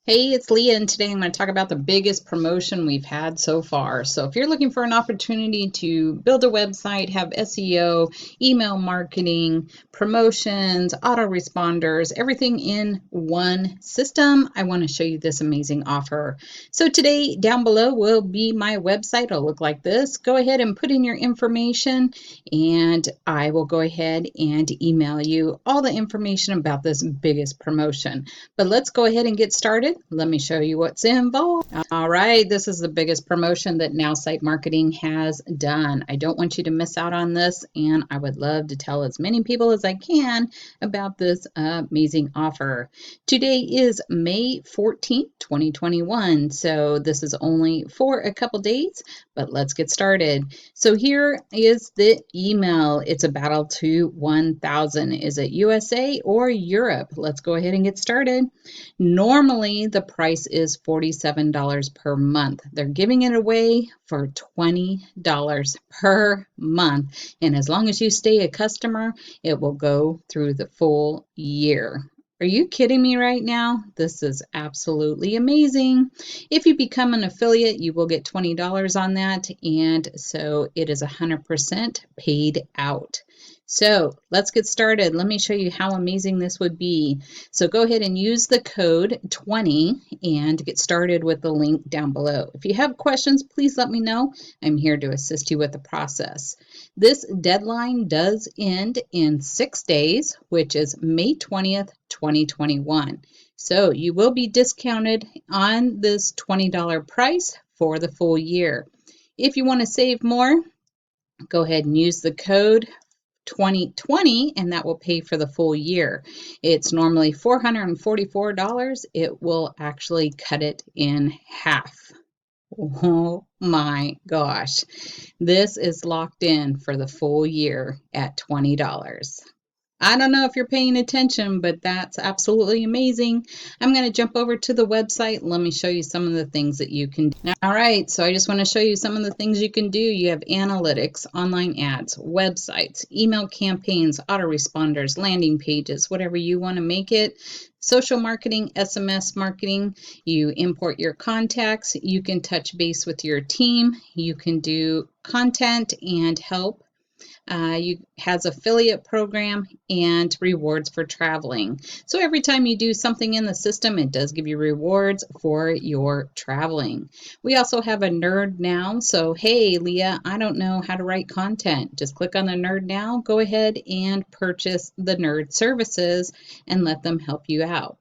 Hey, it's Leah, and today I'm going to talk about the biggest promotion we've had so far. So if you're looking for an opportunity to build a website, have SEO, email marketing, promotions, autoresponders, everything in one system, I want to show you this amazing offer. So today down below will be my website. It'll look like this. Go ahead and put in your information, and I will go ahead and email you all the information about this biggest promotion. But let's go ahead and get started. Let me show you what's involved. All right, this is the biggest promotion that Nowsite Marketing has done. I don't want you to miss out on this, and I would love to tell as many people as I can about this amazing offer. Today is May 14th, 2021, so this is only for a couple days, but let's get started. So here is the email. It's a battle to 1,000. Is it USA or Europe? Let's go ahead and get started. Normally, the price is $47 per month. They're giving it away for $20 per month. And as long as you stay a customer, it will go through the full year. Are you kidding me right now? This is absolutely amazing. If you become an affiliate, you will get $20 on that, and so it is 100% paid out. So let's get started. Let me show you how amazing this would be. So go ahead and use the code 20 and get started with the link down below. If you have questions, please let me know. I'm here to assist you with the process. This deadline does end in 6 days, which is May 20th, 2021. So you will be discounted on this $20 price for the full year. If you want to save more, go ahead and use the code 2020, and that will pay for the full year. It's normally $444. It will actually cut it in half. Oh my gosh. This is locked in for the full year at $20. I don't know if you're paying attention, but that's absolutely amazing. I'm going to jump over to the website. Let me show you some of the things that you can do. All right, so I just want to show you some of the things you can do. You have analytics, online ads, websites, email campaigns, autoresponders, landing pages, whatever you want to make it. Social marketing, SMS marketing, you import your contacts, you can touch base with your team, you can do content and help. Has affiliate program and rewards for traveling. So every time you do something in the system, it does give you rewards for your traveling. We also have a Nerd Now. So hey, Leah, I don't know how to write content. Just click on the Nerd Now, go ahead and purchase the Nerd services and let them help you out.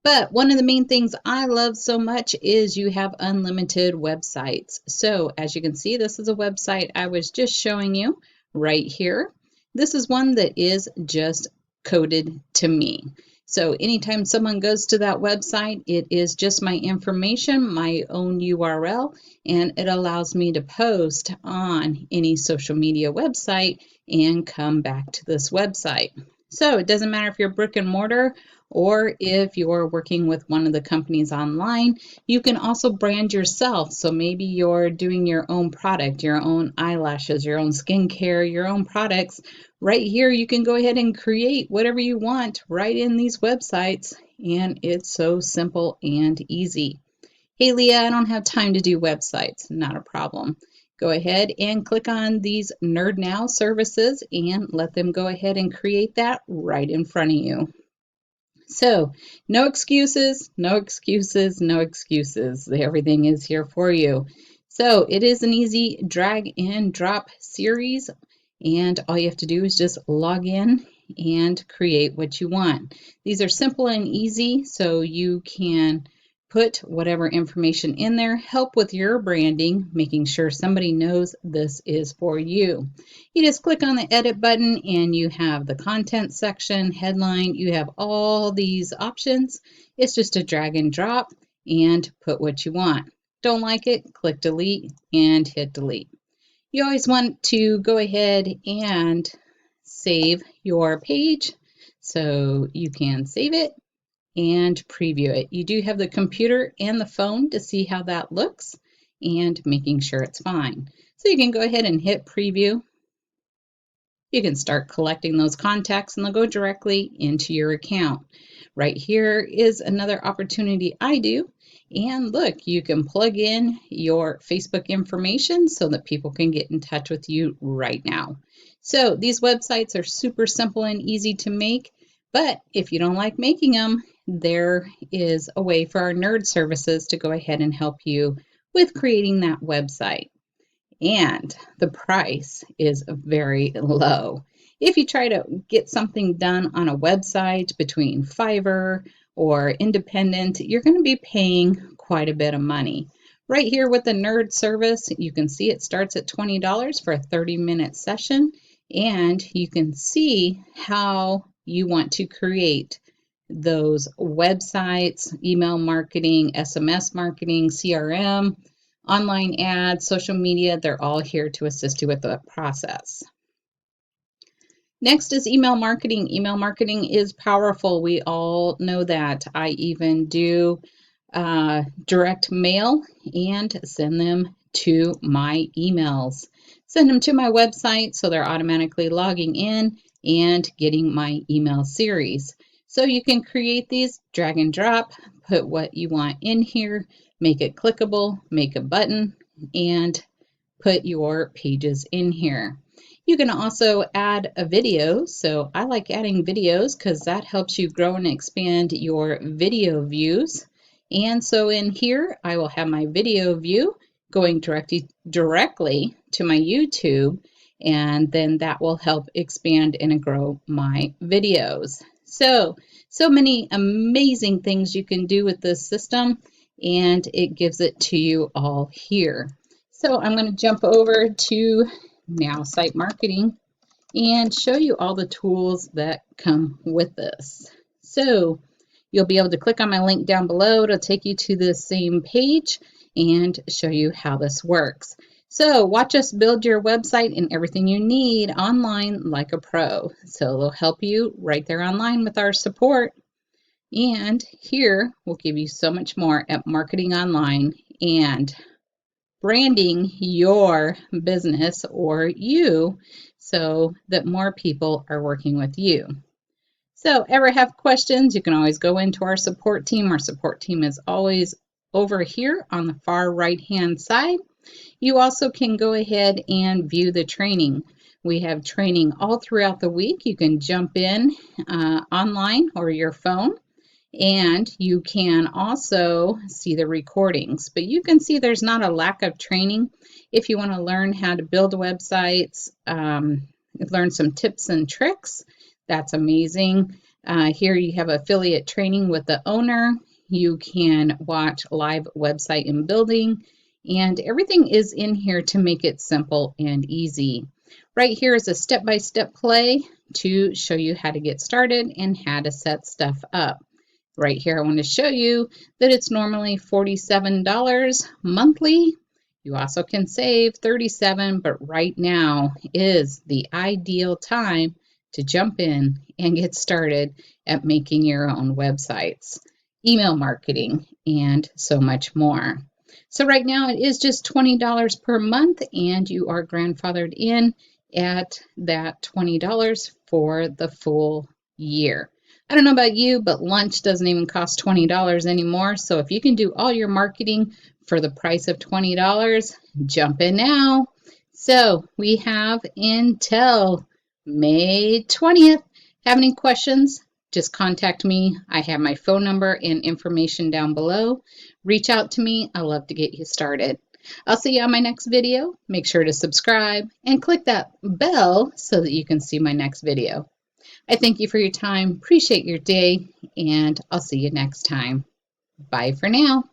But one of the main things I love so much is you have unlimited websites. So as you can see, this is a website I was just showing you right here. This is one that is just coded to me. So anytime someone goes to that website, it is just my information, my own URL, and it allows me to post on any social media website and come back to this website. So it doesn't matter if you're brick and mortar or if you're working with one of the companies online, you can also brand yourself. So maybe you're doing your own product, your own eyelashes, your own skincare, your own products. Right here, you can go ahead and create whatever you want right in these websites, and it's so simple and easy. Hey, Leah, I don't have time to do websites. Not a problem. Go ahead and click on these Nerd Now services and let them go ahead and create that right in front of you. So no excuses, no excuses, no excuses. Everything is here for you. So it is an easy drag and drop series, and all you have to do is just log in and create what you want. These are simple and easy, so you can put whatever information in there, help with your branding, making sure somebody knows this is for you. You just click on the edit button and you have the content section, headline, you have all these options. It's just a drag and drop and put what you want. Don't like it, click delete and hit delete. You always want to go ahead and save your page, so you can save it and preview it. You do have the computer and the phone to see how that looks and making sure it's fine. So you can go ahead and hit preview. you can start collecting those contacts and they'll go directly into your account. Right here is another opportunity I do. And look, you can plug in your Facebook information so that people can get in touch with you right now. So these websites are super simple and easy to make, but if you don't like making them, there is a way for our nerd services to go ahead and help you with creating that website. And the price is very low. If you try to get something done on a website between Fiverr or independent, you're going to be paying quite a bit of money. Right here with the nerd service, you can see it starts at $20 for a 30-minute session, and you can see how you want to create those websites, email marketing, SMS marketing, CRM, online ads, social media. They're all here to assist you with the process. Next is email marketing. Email marketing is powerful. We all know that. I even do direct mail and send them to my emails. Send them to my website so they're automatically logging in and getting my email series. So you can create these, drag and drop, put what you want in here, make it clickable, make a button, and put your pages in here. You can also add a video. So I like adding videos because that helps you grow and expand your video views. And so in here, I will have my video view going directly to my YouTube, and then that will help expand and grow my videos. So many amazing things you can do with this system, and it gives it to you all here. So I'm going to jump over to Nowsite Marketing and show you all the tools that come with this. So you'll be able to click on my link down below to take you to the same page and show you how this works. So watch us build your website and everything you need online like a pro. So it'll help you right there online with our support. And here we'll give you so much more at marketing online and branding your business or you so that more people are working with you. So ever have questions, you can always go into our support team. Our support team is always over here on the far right hand side. You also can go ahead and view the training. We have training all throughout the week. You can jump in online or your phone, and you can also see the recordings. But you can see there's not a lack of training. If you want to learn how to build websites, learn some tips and tricks, that's amazing. Here you have affiliate training with the owner. You can watch live website and building, and everything is in here to make it simple and easy. Right here is a step-by-step play to show you how to get started and how to set stuff up. Right here, I want to show you that it's normally $47 monthly. You also can save $37, but right now is the ideal time to jump in and get started at making your own websites, email marketing, and so much more. So right now it is just $20 per month, and you are grandfathered in at that $20 for the full year. I don't know about you, but lunch doesn't even cost $20 anymore. So if you can do all your marketing for the price of $20, jump in now. So we have until May 20th. Have any questions? Just contact me. I have my phone number and information down below. Reach out to me. I love to get you started. I'll see you on my next video. Make sure to subscribe and click that bell so that you can see my next video. I thank you for your time, appreciate your day, and I'll see you next time. Bye for now.